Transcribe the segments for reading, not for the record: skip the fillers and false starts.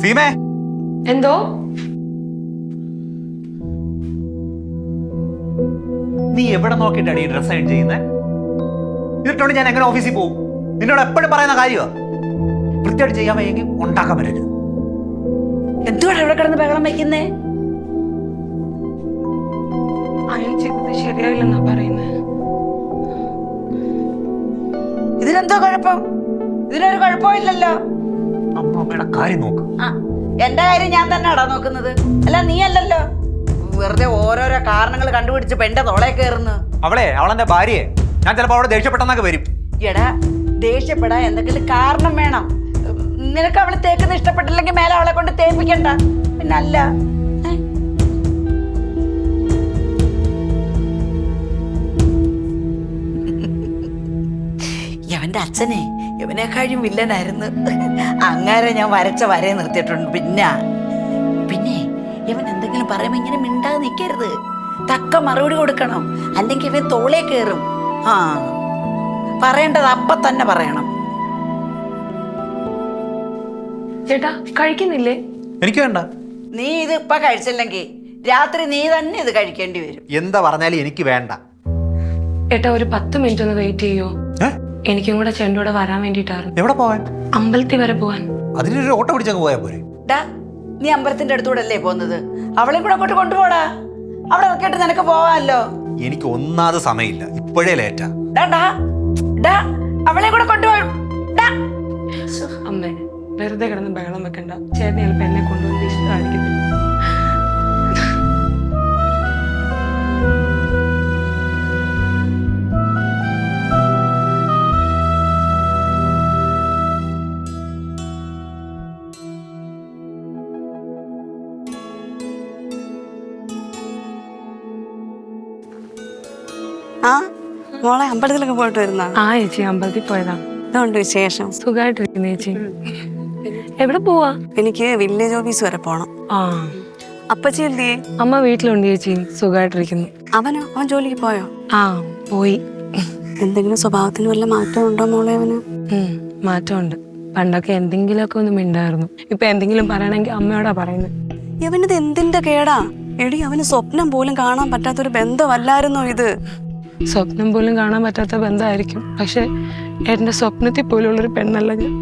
സീമേ, എന്തോ? നീ എവിടെ നോക്കിയിട്ടാണ് ഈ ഡ്രസ് അയൺ ചെയ്യുന്നത്? ഇതിട്ടോണ്ട് ഞാൻ എങ്ങനെ ഓഫീസിൽ പോകും? നിന്നോട് എപ്പോഴും പറയുന്ന കാര്യമാണ്. വൃത്തിയായിട്ട് ചെയ്യാൻ വയ്യെങ്കിൽ ഉണ്ടാക്കാൻ പറ്റരുത്. എന്തുവാണ് ഇവിടെ കിടന്ന് ബഹളം വയ്ക്കുന്നേ? അയൺ ചെയ്തത് ശരിയായില്ലെന്നാ പറയുന്നത്. ഇതിനെന്തോ കുഴപ്പം? ഇതിനൊരു കുഴപ്പമില്ലല്ലോ. അമ്മയുടെ കാര്യം നോക്ക്. എന്റെ കാര്യം ഞാൻ തന്നെയാടാ നോക്കുന്നത്, അല്ല നീ അല്ലല്ലോ. വെറുതെ ഓരോരോ കാരണങ്ങൾ കണ്ടുപിടിച്ച് പെണ്ടെ തോളെ കയറുന്നു. അവളെന്റെ ഭാര്യയെ ഞാൻ ചിലപ്പോ അവിടെ ദേഷ്യപ്പെട്ടെന്നൊക്കെ വരും. എടാ, ദേഷ്യപ്പെടാൻ എന്തെങ്കിലും കാരണം വേണം. നിനക്ക് അവള് തേക്കുന്ന ഇഷ്ടപ്പെട്ടില്ലെങ്കിൽ മേലെ അവളെ കൊണ്ട് തേപ്പിക്കണ്ട. പിന്നെ അല്ല ഇവന്റെ അച്ഛനെ ഇവനെക്കാളും വില്ലനായിരുന്നു. അങ്ങനെ ഞാൻ വരച്ച വരയെ നിർത്തിയിട്ടുണ്ട്. പിന്നെ ഇവൻ എന്തെങ്കിലും പറയുമ്പോ ഇങ്ങനെ മിണ്ടാതെ നിൽക്കരുത്. തക്ക മറുപടി കൊടുക്കണം, അല്ലെങ്കിൽ ഇവൻ തോളേ കയറും. പറയേണ്ടത് അപ്പൊ തന്നെ പറയണം. ചേട്ടാ കഴിക്കുന്നില്ലേ? എനിക്ക് വേണ്ട. നീ ഇത് ഇപ്പൊ കഴിച്ചില്ലെങ്കിൽ രാത്രി നീ തന്നെ ഇത് കഴിക്കേണ്ടി വരും. എന്താ പറഞ്ഞാലും എനിക്ക് വേണ്ട. ഏട്ടാ ഒരു 10 മിനിറ്റ് ഒന്ന് വെയിറ്റ് ചെയ്യോ? എനിക്കും കൂടെ ചേട്ടൻ്റെ കൂടെ വരാൻ വേണ്ടിട്ടായിരുന്നു. എവിടെ പോവാൻ? അമ്പലത്തിൽ വരെ പോവാൻ. അതിനൊരു ഓട്ടോ പിടിച്ചങ്ങ് പോയാ പോരെ? നീ അമ്പലത്തിന്റെ അടുത്തൂടെ അല്ലേ പോകുന്നത്? അവളെയും കൂടെ അങ്ങോട്ട് കൊണ്ടുപോടാ. അവിടെ നോക്കിയിട്ട് നിനക്ക് പോവാമല്ലോ. എനിക്ക് ഒന്നാമത് സമയമില്ല, ഇപ്പോഴേ ലേറ്റാ. അവളെ കൂടെ കൊണ്ടുപോകും. അമ്മേ വെറുതെ കിടന്ന് ബഹളം വെക്കണ്ട. ചേട്ടൻ ചിലപ്പോ എന്നെ കൊണ്ടുവന്ന് ഇഷ്ടമായിരിക്കും. മോളെ അമ്പലത്തിലൊക്കെ പോയിട്ട് വരുന്ന? ആ ചേച്ചി അമ്പലത്തിൽ പോയതാ. ഇതുണ്ട് വിശേഷം? സുഖമായിട്ടിരിക്കുന്നു ചേച്ചി. എവിടെ പോവാ? എനിക്ക് വില്ലേജ് ഓഫീസ് വരെ പോണം. അപ്പച്ചി അല്ലേ? അമ്മ വീട്ടിലുണ്ട് ചേച്ചി, സുഖമായിട്ടിരിക്കുന്നു. അവൻ ജോലിക്ക് പോയോ? പോയി. എന്തെങ്കിലും സ്വഭാവത്തിന് വല്ല മാറ്റം ഉണ്ടോ മോളെ അവന്? മാറ്റമുണ്ട്. പണ്ടൊക്കെ എന്തെങ്കിലുമൊക്കെ ഒന്ന് മിണ്ടായിരുന്നു. ഇപ്പൊ എന്തെങ്കിലും പറയണമെങ്കിൽ അമ്മയോടാ പറയുന്നത്. ഇവനിത് എന്തിന്റെ കേടാ? എടി, അവന് സ്വപ്നം പോലും കാണാൻ പറ്റാത്തൊരു ബന്ധമല്ലായിരുന്നോ ഇത്? സ്വപ്നം പോലും കാണാൻ പറ്റാത്ത ബന്ധമായിരിക്കും, പക്ഷെ എന്റെ സ്വപ്നത്തിൽ പോലുള്ളൊരു പെണ്ണല്ല ഞാൻ.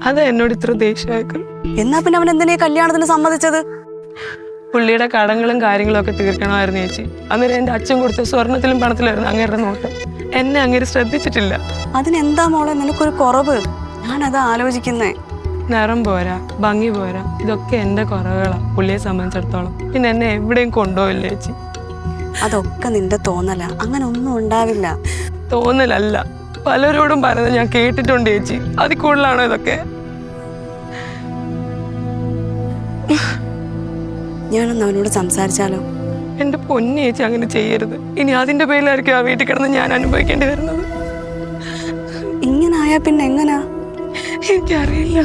അതാ എന്നോട് ഇത്ര ദേഷ്യമായിരിക്കും. എന്നാ പിന്നെ അവൻ എന്തിനാ കല്യാണത്തിന് സമ്മതിച്ചത്? പുള്ളിയുടെ കടങ്ങളും കാര്യങ്ങളും ഒക്കെ തീർക്കണമായിരുന്നു ചേച്ചി. അന്നേരം എന്റെ അച്ഛൻ കൊടുത്ത സ്വർണത്തിലും പണത്തിലായിരുന്നു അങ്ങേരുടെ നോട്ടം. എന്നെ അങ്ങനെ ശ്രദ്ധിച്ചിട്ടില്ല. അതിനെന്താ മോളെ നിനക്കൊരു കുറവ്? ഞാനതാ ആലോചിക്കുന്നേ. നിറം പോരാ, ഭംഗി പോരാ, ഇതൊക്കെ എന്റെ കുറവുകളാ പുള്ളിയെ സംബന്ധിച്ചിടത്തോളം. പിന്നെ എന്നെ എവിടെയും കൊണ്ടുപോയില്ല ചേച്ചി. അതൊക്കെ നിന്റെ തോന്നല, അങ്ങനെ ഒന്നും ഉണ്ടാവില്ല. തോന്നലല്ല, പലരോടും പറയുന്നത് ഞാൻ കേട്ടിട്ടുണ്ട് ചേച്ചി. അതിൽ കൂടുതലാണോ ഇതൊക്കെ? ഞാനൊന്ന് അവനോട് സംസാരിച്ചാലോ? എന്റെ പൊന്നു ചേച്ചി അങ്ങനെ ചെയ്യരുത്. ഇനി അതിന്റെ പേരിലായിരിക്കും ആ വീട്ടിൽ കിടന്ന് ഞാൻ അനുഭവിക്കേണ്ടി വരുന്നത്. ഇങ്ങനെ ആയാ പിന്നെ എങ്ങനാ? എനിക്കറിയില്ല.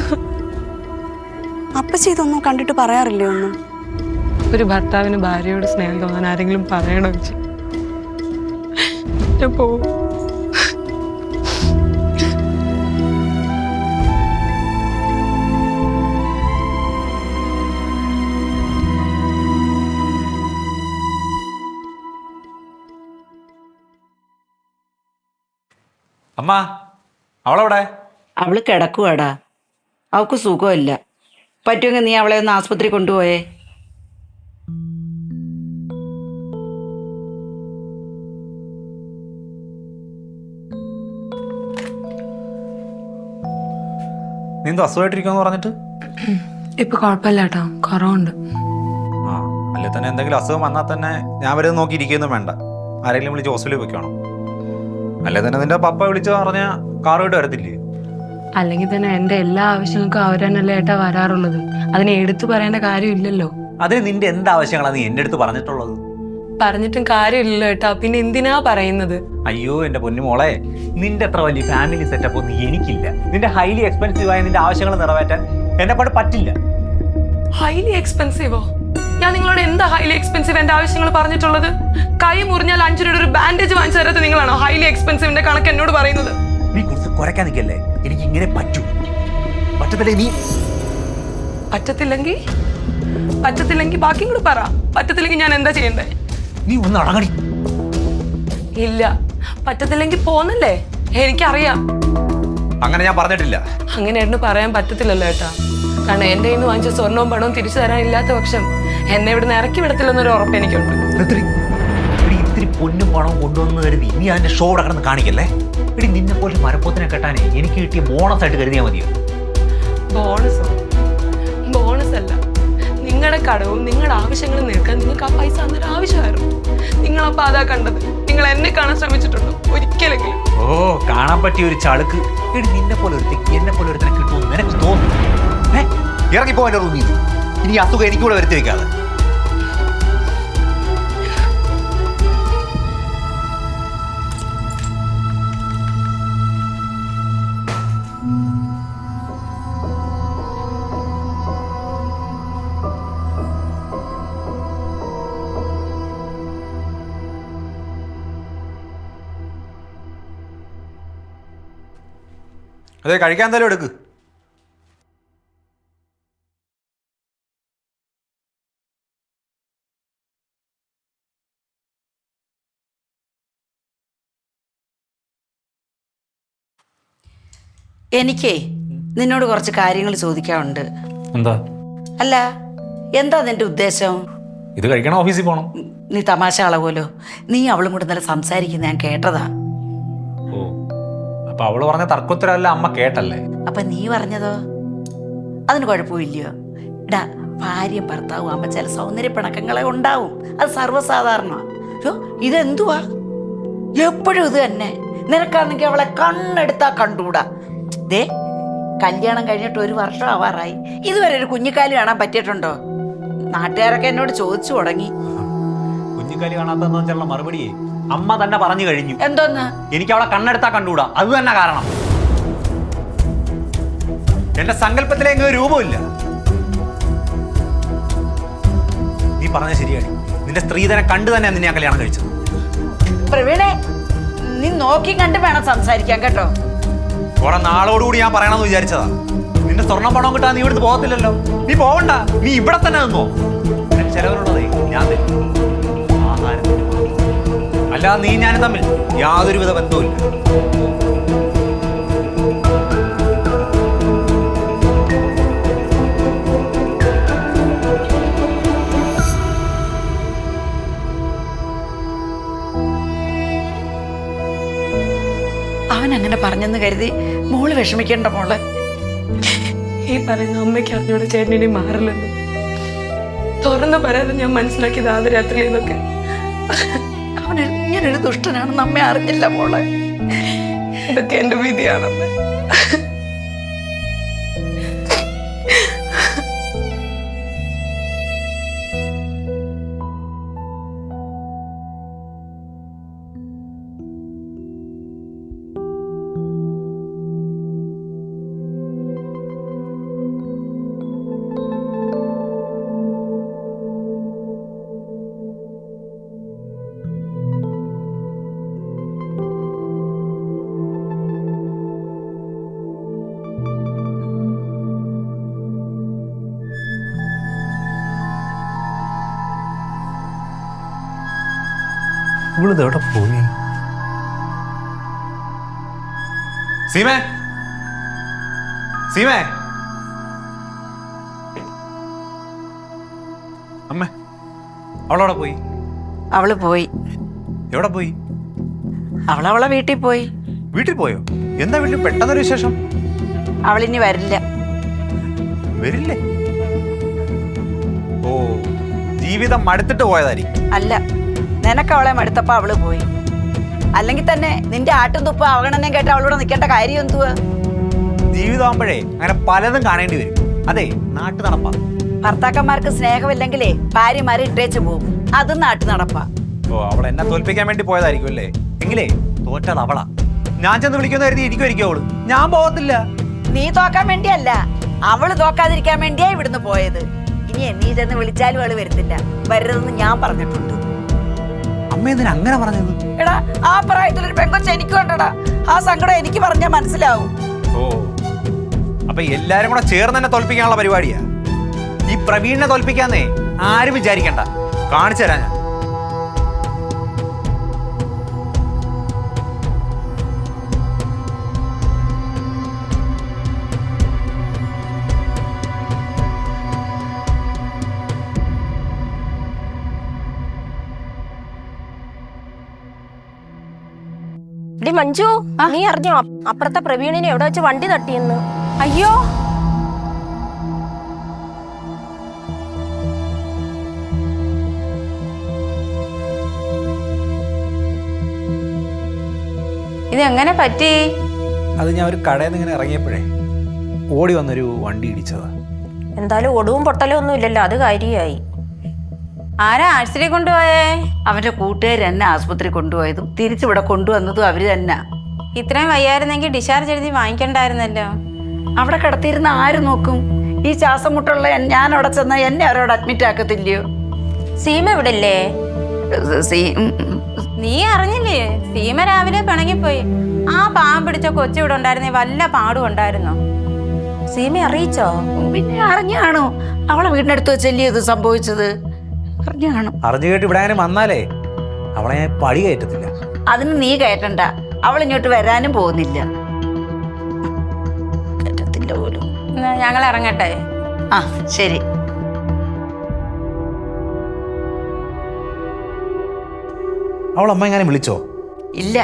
അപ്പച്ചി ഇതൊന്നും കണ്ടിട്ട് പറയാറില്ലേ ഒന്നും? ഒരു ഭർത്താവിന് ഭാര്യയോട് സ്നേഹം തോന്നാൻ ആരെങ്കിലും പറയണോ ചേച്ചി? ഞാൻ പോവും. അമ്മ, അവളെവിടെ? അവള് കിടക്കുവാടാ. അവൾക്ക് സുഖമില്ല. പറ്റുമെങ്കിൽ നീ അവളെ ഒന്ന് ആസ്പത്രി കൊണ്ടുപോയേ. നീ എന്തോ അസുഖമായിട്ടിരിക്കുമെന്ന് പറഞ്ഞിട്ട്? ഇപ്പൊ കുഴപ്പമില്ല കേട്ടോ, കുറവുണ്ട്. അല്ലെ തന്നെ എന്തെങ്കിലും അസുഖം വന്നാൽ തന്നെ ഞാൻ വരെ നോക്കിയിരിക്കുന്നു വേണ്ട. ആരെങ്കിലും വിളിച്ച് ഹോസ്പിറ്റലിൽ വെക്കണം. അല്ലെ തന്നെ നിന്റെ പപ്പ വിളിച്ച് പറഞ്ഞാൽ കാറുമായിട്ട് വരത്തില്ലേ? അല്ലെങ്കിൽ തന്നെ എന്റെ എല്ലാ ആവശ്യങ്ങൾക്കും അവർ തന്നെയല്ലേ ഏട്ടാ വരാറുള്ളത്. അതിനെ എടുത്തു പറയേണ്ട കാര്യമില്ലല്ലോ. അതിന് നിന്റെ എന്താവശ്യങ്ങളാണ് നീ എന്റെ അടുത്ത് പറഞ്ഞിട്ടുള്ളത്? പറഞ്ഞിട്ടും കാര്യമില്ലല്ലോ ഏട്ടാ, പിന്നെ എന്തിനാ പറയുന്നത്? അയ്യോ എന്റെ പൊന്നുമോളെ, നിന്റെ അത്ര വലിയ ഫാമിലി സെറ്റപ്പ് ഒന്നും എനിക്കില്ല. നിന്റെ ഹൈലി എക്സ്പെൻസീവ് ആയ നിന്റെ ആവശ്യങ്ങൾ നിറവേറ്റാൻ എന്നെ കൊണ്ട് പറ്റില്ല. ഹൈലി എക്സ്പെൻസീവോ? ഞാൻ നിങ്ങളോട് എന്താ ഹൈലി എക്സ്പെൻസീവ് എന്റെ ആവശ്യങ്ങൾ പറഞ്ഞിട്ടുള്ളത്? കൈ മുറിഞ്ഞാൽ 5 രൂപയുടെ ഒരു ബാൻഡേജ് വാങ്ങിച്ചു തരാത്ത നിങ്ങളാണോ ഹൈലി എക്സ്പെൻസീവിന്റെ കണക്ക് എന്നോട് പറയുന്നത്? നീ കുറച്ച് കുരയ്ക്കാൻ നിൽക്കല്ലേ. എനിക്ക് ഇങ്ങനെ പറ്റൂ. പറ്റത്തില്ലേ നീ? പറ്റത്തില്ലെങ്കിൽ ബാക്കിയും കൂടി പറ. പറ്റത്തില്ലെങ്കിൽ ഞാൻ എന്താ ചെയ്യണ്ടേ? നീ ഒന്ന് അടങ്ങടി. ഇല്ല, പറ്റത്തില്ലെങ്കിൽ പോന്നല്ലേ, എനിക്കറിയാം. അങ്ങനെ ഞാൻ പറഞ്ഞിട്ടില്ല. അങ്ങനെയായിരുന്നു പറയാൻ പറ്റത്തില്ലല്ലോ ഏട്ടാ. കാരണം എന്റെ കയ്യിൽ നിന്ന് വാങ്ങിച്ച സ്വർണവും പണവും തിരിച്ചു തരാനില്ലാത്ത പക്ഷം എന്നെ ഇവിടുന്ന് ഇറക്കി വിടത്തില്ലെന്നൊരു ഉറപ്പ് എനിക്കുണ്ട്. ഇത്തിരി പൊന്നും പണവും കൊണ്ടുവന്ന് കരുതി നീ അതിന്റെ ഷോ കിടന്ന് കാണിക്കല്ലേ. എടി നിന്നെ പോലെ മരപ്പൊത്തിനെ കെട്ടാനേ എനിക്ക് കിട്ടിയ ബോണസ് ആയിട്ട് കരുതിയാൽ മതിയോ? ബോണസ് അല്ല, നിങ്ങളുടെ കടവും നിങ്ങളുടെ ആവശ്യങ്ങളും നിൽക്കാൻ നിങ്ങൾക്ക് ആ പൈസ അന്നൊരു ആവശ്യമായിരുന്നു. നിങ്ങളപ്പോ അതാ കണ്ടത്. നിങ്ങൾ എന്നെ കാണാൻ ശ്രമിച്ചിട്ടുണ്ടോ ഒരിക്കലെങ്കിലും? ഓ, കാണാൻ പറ്റിയ ഒരു ചളുക്ക്. എടി നിന്നെ പോലെ ഒരുത്തേക്ക് എന്നെ പോലെ ഒരുത്തനെ കിട്ടുമെന്ന് നിനക്ക് തോന്നുന്നു? ഇറങ്ങിപ്പോ എന്റെ റൂമിൽ. ഇനി അസുഖം എനിക്കൂടെ വരുത്തി വെക്കാതെ. അതെ, കഴിക്കാൻ എന്തായാലും എടുക്ക്. എനിക്കേ നിന്നോട് കുറച്ച് കാര്യങ്ങൾ ചോദിക്കാനുണ്ട്. എന്താ? അല്ല, എന്താ നിന്റെ ഉദ്ദേശം? ഇത് കഴിക്കണം, ഓഫീസിൽ പോകണം. നീ തമാശ കളവുമല്ലോ. നീ അവളും കൂടെ ഇന്നലെ സംസാരിക്കുന്ന ഞാൻ കേട്ടതാ. ഓ, അപ്പൊ അവള് പറഞ്ഞ തർക്കോത്തരമല്ല അമ്മ കേട്ടല്ലേ? അപ്പൊ നീ പറഞ്ഞതോ? അതിന് കുഴപ്പമില്ലയോ? ഇടാ, ഭാര്യയും ഭർത്താവും ആകുമ്പോൾ ചില സൗന്ദര്യ പിണക്കങ്ങളെ ഉണ്ടാവും. അത് സർവ്വസാധാരണ. ഇതെന്തുവാ എപ്പോഴും ഇത് തന്നെ? നിനക്കാണെങ്കിൽ അവളെ കണ്ണെടുത്താ കണ്ടൂടാ. ദേ, കല്യാണം കഴിഞ്ഞിട്ട് 1 വർഷം ആവാറായി. ഇതുവരെ ഒരു കുഞ്ഞിക്കാലി കാണാൻ പറ്റിയിട്ടുണ്ടോ? നാട്ടുകാരൊക്കെ എന്നോട് ചോദിച്ചു തുടങ്ങി. കുഞ്ഞിക്കാലി കാണാത്തെന്ന് വെച്ചുള്ള മറുപടി അമ്മ തന്നെ പറഞ്ഞു കഴിഞ്ഞു. എന്തോന്ന്? എനിക്ക് അവളെ കണ്ണെടുത്താ കണ്ടൂടാ, അത് തന്നെ കാരണം. എന്റെ സങ്കല്പത്തിലെ എങ്ങനെ രൂപമില്ല. നീ പറഞ്ഞ ശരിയാണ്. നിന്റെ സ്ത്രീധനെ കണ്ടു തന്നെ നിന്നെ ഞാൻ കല്യാണം കഴിച്ചത്. പ്രവീണേ, നീ നോക്കി കണ്ട് വേണം സംസാരിക്കാൻ കേട്ടോ. കുറെ നാളോടുകൂടി ഞാൻ പറയണമെന്ന് വിചാരിച്ചതാ. നിന്റെ സ്വർണ്ണം പണം കിട്ടാൻ നീ ഇവിടുന്ന് പോകത്തില്ലല്ലോ. നീ പോവണ്ട, നീ ഇവിടെ തന്നെ നിന്നോ. ചെലവരുള്ളതേ ഞാൻ തരും. ആഹാരത്തിന് അല്ലാതെ നീ ഞാനും തമ്മിൽ യാതൊരുവിധ ബന്ധവുമില്ല. അവൻ അങ്ങനെ പറഞ്ഞെന്ന് കരുതി മോള് വിഷമിക്കേണ്ട മോള്. ഈ പറയുന്ന അമ്മയ്ക്ക് അറിഞ്ഞോടെ ചേട്ടനെ മാറില്ലെന്ന് തുറന്ന് പറയാതെ ഞാൻ മനസ്സിലാക്കിയത് ആദ്യ രാത്രി എന്നൊക്കെ. അവൻ ഇങ്ങനൊരു ദുഷ്ടനാണെന്ന് അമ്മ അറിഞ്ഞില്ല മോളെ. ഇതൊക്കെ എന്റെ വിധിയാണമ്മ. ഇവളിതെവിടെ പോയി? സീമേ, സീമേ, അമ്മേ, അവളവിടെ പോയി. അവള് പോയി. എവിടെ പോയി? അവളവളെ വീട്ടിൽ പോയി. വീട്ടിൽ പോയോ? എന്താ വീട്ടിൽ പെട്ടെന്നൊരു വിശേഷം? അവളിനി വരില്ല. വരില്ലേ? ഓ, ജീവിതം മടുത്തിട്ട് പോയതായിരിക്കും. അല്ല, നിനക്ക് അവളെ മടുത്തപ്പോ അവള് പോയി. അല്ലെങ്കിൽ തന്നെ നിന്റെ ആട്ടും തുപ്പ അവഗണനയും കേട്ട് അവളോട് നിൽക്കേണ്ട കാര്യം എന്തുവാ? ജീവിതമാകുമ്പോഴേ അങ്ങനെ പലതും കാണേണ്ടി വരും. അതെ, നാട്ടു നടപ്പാ. ഭർത്താക്കന്മാർക്ക് സ്നേഹമില്ലെങ്കിലേ ഭാര്യമാരെ ഇട്ടേച്ച് പോകും. അതും നാട്ടു നടപ്പാ. ഓ, അവൾ എന്നെ തോൽപ്പിക്കാൻ വേണ്ടി പോയതായിരിക്കും അല്ലേ? എങ്കിലേ തോറ്റത് അവളാ. ഞാൻ ചെന്ന് വിളിക്കുന്ന കരുതി ഇരിക്കും അവള്. ഞാൻ പോകത്തില്ല. നീ തോക്കാൻ വേണ്ടിയല്ല, അവള് തോക്കാതിരിക്കാൻ വേണ്ടിയാ ഇവിടുന്ന് പോയത്. ഇനി നീ ചെന്ന് വിളിച്ചാലും അവള് വരുത്തില്ല. വരരുതെന്ന് ഞാൻ പറഞ്ഞിട്ടുണ്ട്. അമ്മ എന്തിനാ അങ്ങനെ പറഞ്ഞത്? എടാ ആ പ്രായത്തിലൊരു പെങ്കൊച്ച എനിക്ക് വേണ്ടടാ. ആ സങ്കടം എനിക്ക് പറഞ്ഞാൽ മനസ്സിലാവും. ഓ, അപ്പൊ എല്ലാരും കൂടെ ചേർന്ന് തന്നെ തോൽപ്പിക്കാനുള്ള പരിപാടിയാ. ഈ പ്രവീണിനെ തോൽപ്പിക്കാന്നേ ആരും വിചാരിക്കണ്ട. കാണിച്ചു തരാം ഞാൻ. ഡി മഞ്ജു, നീ അറിഞ്ഞോ അപ്പുറത്തെ പ്രവീണിനെ എവിടെ വെച്ച് വണ്ടി തട്ടിയെന്ന്? അയ്യോ, ഇതെങ്ങനെ പറ്റി? അത് ഞാൻ ഒരു കടയിൽ നിന്ന് ഇങ്ങനെ ഇറങ്ങിയപ്പോഴേ ഓടി വന്നൊരു വണ്ടി ഇടിച്ചതാ. എന്തായാലും ഒടുവും പൊട്ടലും ഒന്നും ഇല്ലല്ലോ, അത് കാര്യമായി. ആരാ ആശുപത്രി കൊണ്ടുപോയേ? അവന്റെ കൂട്ടുകാർ എന്നെ ആസ്പത്രി കൊണ്ടുപോയതും തിരിച്ചിവിടെ കൊണ്ടുവന്നതും അവര് തന്നെ. ഇത്രയും വയ്യായിരുന്നെങ്കിൽ ഡിസ്ചാർജ് എഴുതി വാങ്ങിക്കണ്ടായിരുന്നല്ലോ. അവിടെ കിടത്തിയിരുന്ന ആര് നോക്കും? ഈ ശ്വാസം മുട്ടുള്ള ഞാൻ അവിടെ ചെന്ന എന്നെ അവരോട് അഡ്മിറ്റ് ആക്കത്തില്ലയോ? സീമ ഇവിടെ ഇല്ലേ? നീ അറിഞ്ഞില്ലേ? സീമ രാവിലെ പിണങ്ങിപ്പോയി. ആ പാവം പിടിച്ച കൊച്ചു ഇവിടെ ഉണ്ടായിരുന്നേ വല്ല പാടും ഉണ്ടായിരുന്നോ? സീമ അറിയിച്ചോ? പിന്നെ അറിഞ്ഞു കാണൂ. അവളെ വീടിനടുത്ത് വെച്ചല്ലേ ഇത് സംഭവിച്ചത്. അറിഞ്ഞു കാണും. അറിഞ്ഞു കേട്ട് ഇവിടെ അങ്ങനെ വന്നാലേ അവളെ ഞാൻ പടി കയറ്റത്തില്ല. അതിന് നീ കയറ്റണ്ട. അവൾ ഇങ്ങോട്ട് വരാനും പോകുന്നില്ല. കയറ്റത്തില്ല പോലും. ഞങ്ങൾ ഇറങ്ങട്ടെ? ആ ശരി. അവൾ അമ്മ എങ്ങനെ വിളിച്ചോ? ഇല്ല,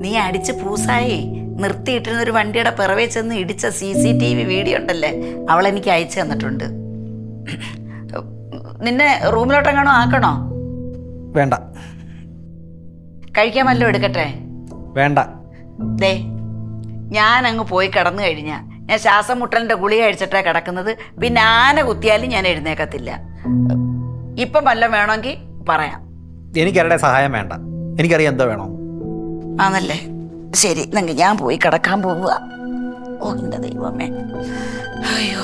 നീ അടിച്ച് പൂസായി നിർത്തിയിട്ടിരുന്ന ഒരു വണ്ടിയുടെ പിറവേ ചെന്ന് ഇടിച്ച CCTV വീഡിയോ ഉണ്ടല്ലേ, അവളെനിക്ക് അയച്ചു തന്നിട്ടുണ്ട്. നിന്നെ റൂമിലോട്ടെങ്ങാണോ ആക്കണോ? വേണ്ട. കഴിക്കാൻ വല്ലതും എടുക്കട്ടെ? വേണ്ട. ദേ, ഞാൻ അങ്ങ് പോയി കിടന്നു കഴിഞ്ഞാൽ ഞാൻ ശ്വാസം മുട്ടലിൻ്റെ ഗുളിക കഴിച്ചിട്ടാണ് കിടക്കുന്നത്. പിന്നെ ആന കുത്തിയാലും ഞാൻ എഴുന്നേക്കത്തില്ല. ഇപ്പം വല്ലതും വേണമെങ്കിൽ പറയാം. എനിക്കാരുടെ സഹായം വേണ്ട. എനിക്കറിയാം എന്താ വേണോ. ആണല്ലേ? ശരി, എന്നെങ്കിൽ ഞാൻ പോയി കിടക്കാൻ പോവുക. ഓ എൻ്റെ ദൈവമേ, അയ്യോ.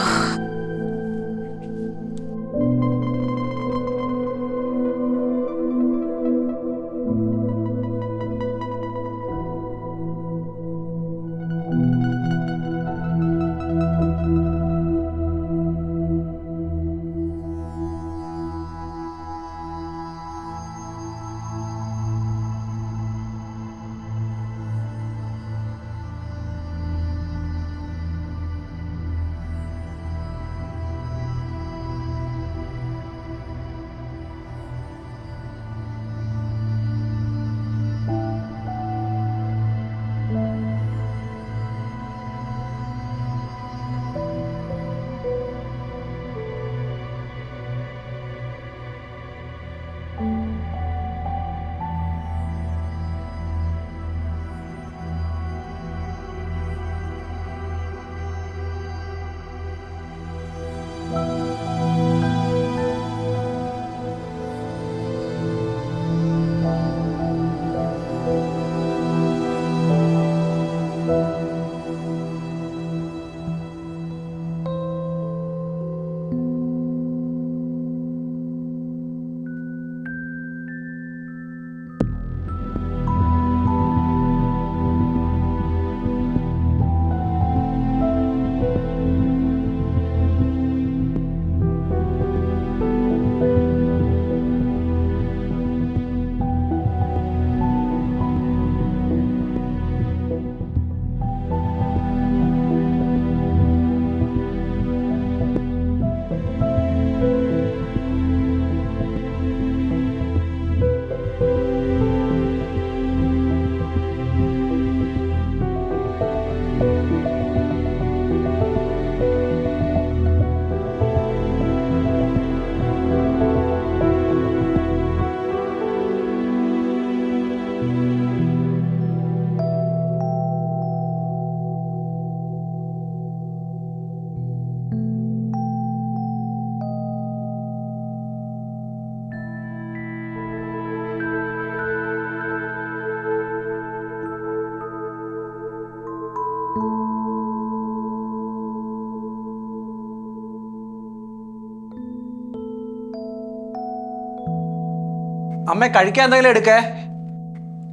അമ്മ കഴിക്കാൻ എന്തെങ്കിലും എടുക്കേ.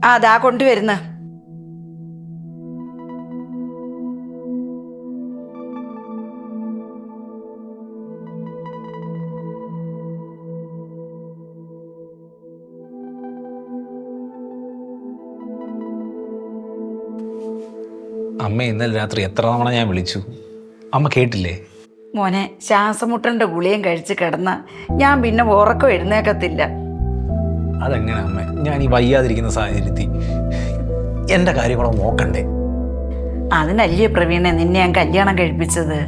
ആ അതാ കൊണ്ടുവരുന്ന. അമ്മ ഇന്നലെ രാത്രി എത്ര തവണ ഞാൻ വിളിച്ചു, അമ്മ കേട്ടില്ലേ? മോനെ, ശ്വാസമുട്ടലിന്റെ ഗുളിയും കഴിച്ച് കിടന്ന ഞാൻ പിന്നെ ഉറക്കം എഴുന്നേക്കത്തില്ല. അതെങ്ങനെ അമ്മ? ഞാൻ ഈ വയ്യാതിരിക്കുന്ന സാഹചര്യത്തിൽ എൻ്റെ കാര്യം കൂടെ നോക്കണ്ടേ? അതിനല്ലേ പ്രവീണെ നിന്നെ ഞാൻ കല്യാണം കഴിപ്പിച്ചത്.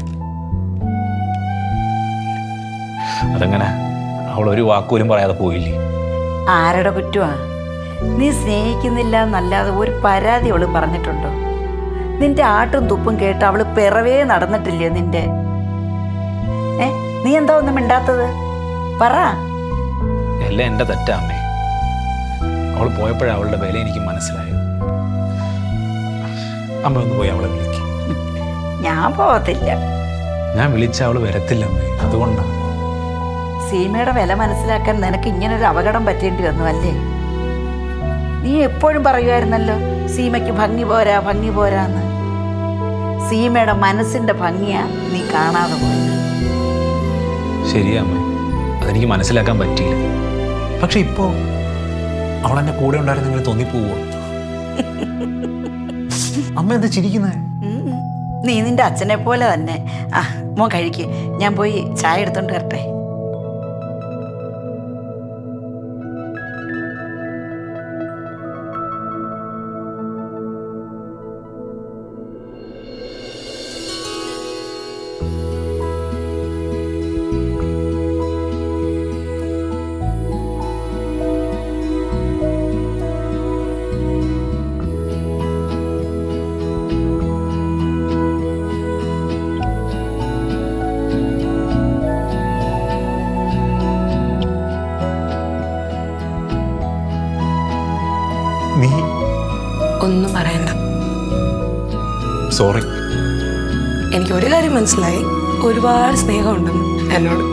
അതെങ്ങനെ? അവൾ ഒരു വാക്കുപോലും പറയാതെ പോയില്ലേ? ആരുടെ കുറ്റമാ? നീ സ്നേഹിക്കുന്നില്ല എന്നല്ലാതെ ഒരു പരാതി അവള് പറഞ്ഞിട്ടുണ്ടോ? നിന്റെ ആട്ടും തുപ്പും കേട്ട് അവള് പിറവേ നടന്നിട്ടില്ലേ നിന്റെ? നീ എന്താ ഒന്നും മിണ്ടാത്തത്? പറ. എല്ലാം എൻ്റെ തെറ്റാ അമ്മേ. അവൾ പോയപ്പോഴാണ് അവളുടെ വില എനിക്ക് മനസ്സിലായത്. അമ്മ ഒന്ന് പോയി അവളെ വിളിക്കും. ഞാൻ പോകത്തില്ല. ഞാൻ വിളിച്ച അവൾ വരത്തില്ല അമ്മേ, അതുകൊണ്ടാണ്. സീമയുടെ വില മനസ്സിലാക്കാൻ നിനക്ക് ഇങ്ങനൊരു അപകടം പറ്റേണ്ടി വന്നു അല്ലേ? നീ എപ്പോഴും പറയുമായിരുന്നല്ലോ സീമയ്ക്ക് ഭംഗി പോരാ ഭംഗി പോരാന്ന്. സീമയുടെ മനസ്സിന്റെ ഭംഗിയാ നീ കാണാതെ പോയത്. ശരിയാ അമ്മേ, അതെനിക്ക് മനസ്സിലാക്കാൻ പറ്റിയില്ല. പക്ഷെ ഇപ്പോ അവൾ എൻ്റെ കൂടെ ഉണ്ടായിരുന്നെങ്കിൽ തോന്നിപ്പോവോ? അമ്മ എന്താ ചിരിക്കുന്നേ? നീ നിന്റെ അച്ഛനെ പോലെ തന്നെ. ആ മോൻ കഴിക്ക്, ഞാൻ പോയി ചായ എടുത്തോണ്ട് വരട്ടെ. നീ ഒന്നും പറയണ്ട. സോറി. എനിക്ക് ഒരു കാര്യം മനസ്സിലായി, ഒരുപാട് സ്നേഹമുണ്ടെന്ന് എന്നോട്.